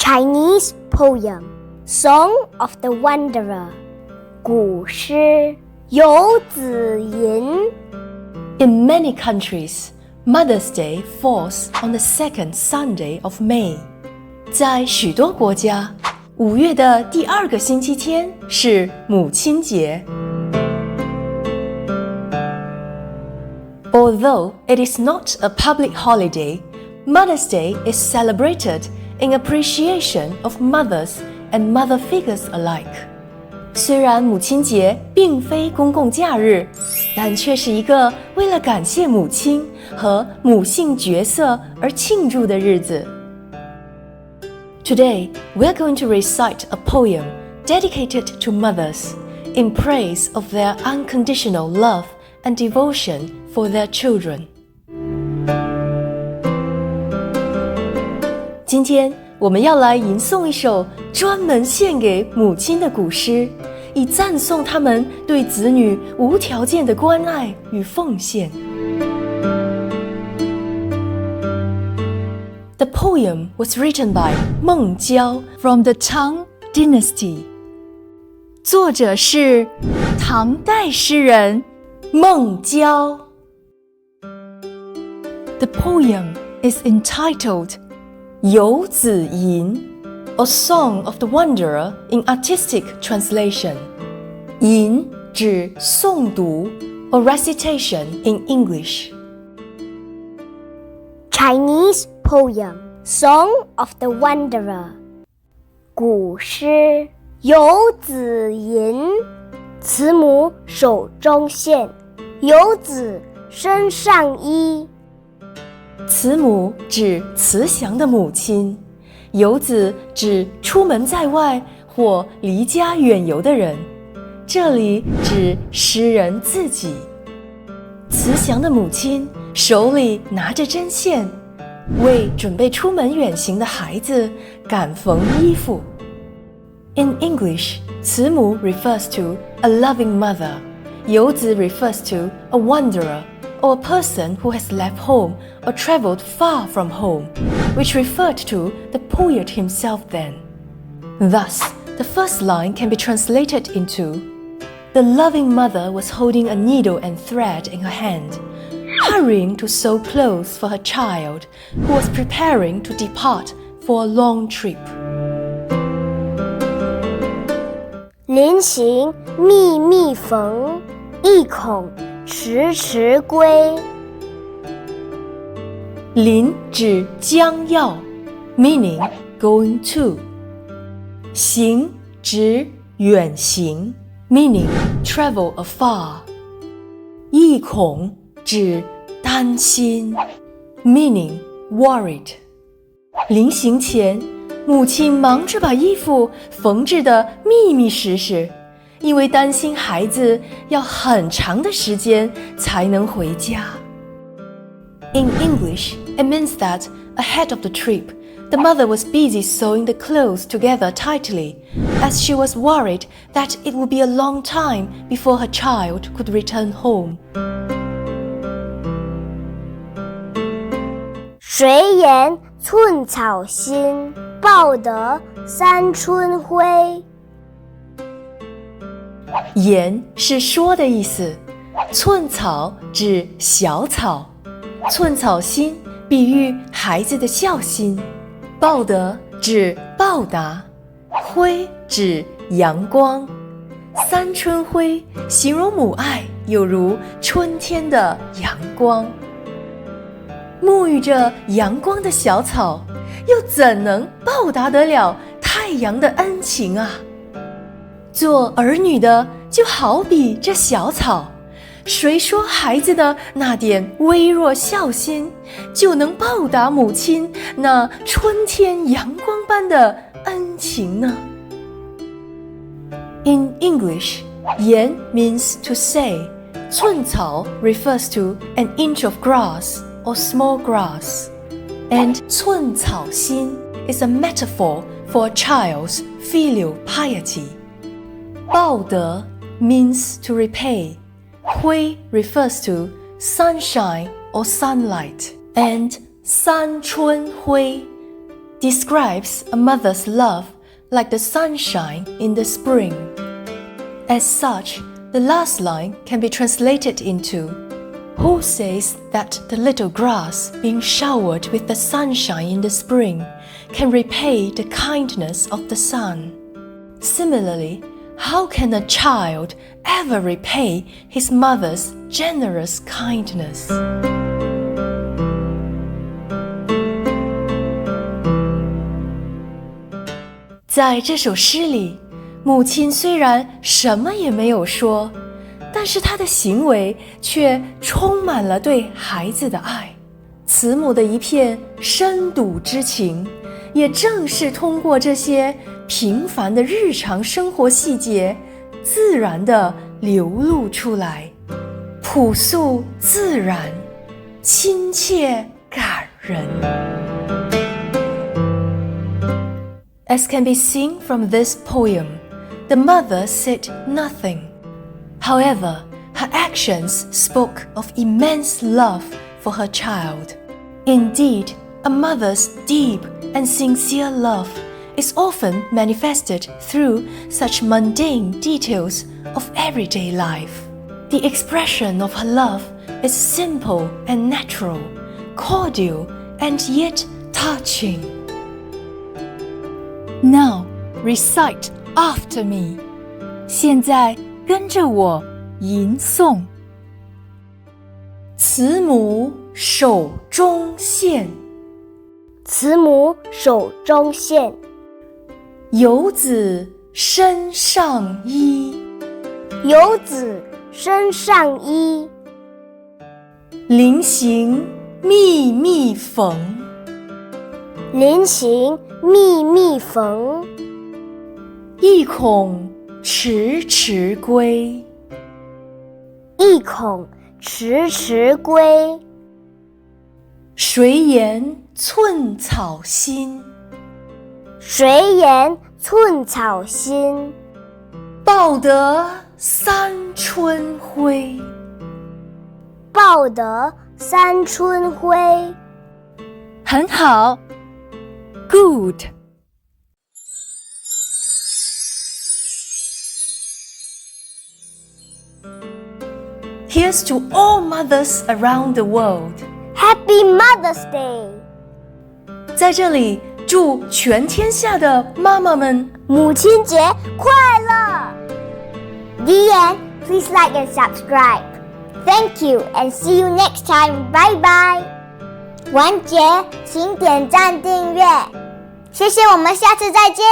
Chinese poem, Song of the Wanderer, 古诗游子吟。 In many countries, Mother's Day falls on the second Sunday of May. 在许多国家，5月的第2个星期天是母亲节。Although it is not a public holiday, Mother's Day is celebrated in appreciation of mothers and mother figures alike. 虽然母亲节并非公共假日，但却是一个为了感谢母亲和母性角色而庆祝的日子。Today, we are going to recite a poem dedicated to mothers in praise of their unconditional love and devotion for their children. 今天我们要来吟诵一首专门献给母亲的古诗，以赞颂他们对子女无条件的关爱与奉献。The poem was written by 孟郊 from the Tang Dynasty. 作者是唐代诗人孟郊。The poem is entitled 游子吟 A Song of the Wanderer in artistic translation. 吟指诵读 or recitation in English. Chinese poem, Song of the Wanderer, 古诗游子吟。慈母手中线，游子身上衣。慈母指慈祥的母亲，游子指出门在外或离家远游的人，这里指诗人自己。慈祥的母亲手里拿着针线，为准备出门远行的孩子赶缝衣服。In English, 慈母 refers to a loving mother. 游子 refers to a wanderer, or a person who has left home or traveled far from home, which referred to the poet himself then. Thus, the first line can be translated into: The loving mother was holding a needle and thread in her hand, hurrying to sew clothes for her child, who was preparing to depart for a long trip. 临行密密缝，意恐迟迟归。临指将要 meaning going to. 行指远行 meaning travel afar. 意恐指担心 meaning worried. 临行前，母亲忙着把衣服缝制得密密实实，因为担心孩子要很长的时间才能回家。In English, it means that ahead of the trip, the mother was busy sewing the clothes together tightly, as she was worried that it would be a long time before her child could return home. 谁言寸草心，报得三春晖。言是说的意思，寸草指小草，寸草心比喻孩子的孝心，报得指报答，晖指阳光，三春晖形容母爱有如春天的阳光。沐浴着阳光的小草，又怎能报答得了太阳的恩情啊？做儿女的就好比这小草，谁说孩子的那点微弱孝心就能报答母亲那春天阳光般的恩情呢？ In English, 言 means to say. 寸草 refers to an inch of grass or small grass. And 寸草心 is a metaphor for a child's filial piety. 报得 means to repay. 晖 refers to sunshine or sunlight. And 三春晖 describes a mother's love like the sunshine in the spring. As such, the last line can be translated into, "Who says that the little grass being showered with the sunshine in the spring can repay the kindness of the sun?" Similarly, how can a child ever repay his mother's generous kindness? 在这首诗里，母亲虽然什么也没有说，但是她的行为却充满了对孩子的爱。慈母的一片深笃之情，也正是通过这些平凡的日常生活细节，自然地流露出来，朴素自然，亲切感人。As can be seen from this poem, the mother said nothing. However, her actions spoke of immense love for her child. Indeed, a mother's deep and sincere love is often manifested through such mundane details of everyday life. The expression of her love is simple and natural, cordial and yet touching. Now, recite after me. 现在跟着我吟诵。慈母手中线，慈母手中线，游子身上衣，游子身上衣，临行密密缝，临行密密缝，意恐迟迟归，意恐迟迟归。谁言寸草心，谁言寸草心，报得三春晖，报得三春晖。很好 ，Good。Here's to all mothers around the world. Happy Mother's Day！ 在这里，祝全天下的妈妈们母亲节快乐 ！The end. Please like and subscribe. Thank you and see you next time. Bye bye. 完结，请点赞订阅，谢谢，我们下次再见。